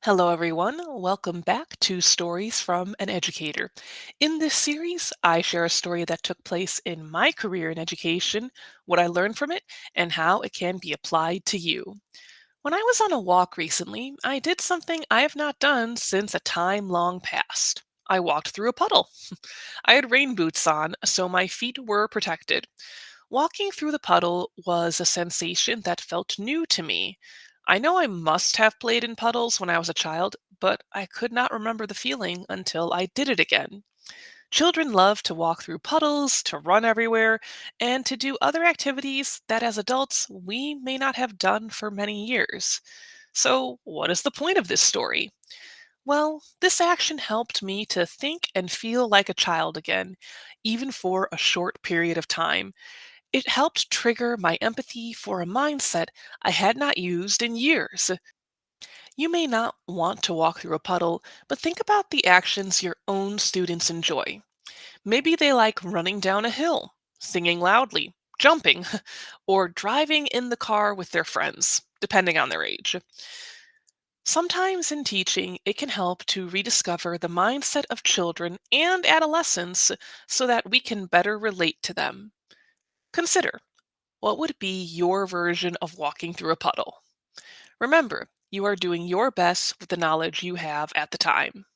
Hello, everyone. Welcome back to Stories from an Educator. In this series, I share a story that took place in my career in education, what I learned from it, and how it can be applied to you. When I was on a walk recently, I did something I have not done since a time long past. I walked through a puddle. I had rain boots on, so my feet were protected. Walking through the puddle was a sensation that felt new to me. I know I must have played in puddles when I was a child, but I could not remember the feeling until I did it again. Children love to walk through puddles, to run everywhere, and to do other activities that as adults we may not have done for many years. So, what is the point of this story? Well, this action helped me to think and feel like a child again, even for a short period of time. It helped trigger my empathy for a mindset I had not used in years. You may not want to walk through a puddle, but think about the actions your own students enjoy. Maybe they like running down a hill, singing loudly, jumping, or driving in the car with their friends, depending on their age. Sometimes in teaching, it can help to rediscover the mindset of children and adolescents so that we can better relate to them. Consider, what would be your version of walking through a puddle? Remember, you are doing your best with the knowledge you have at the time.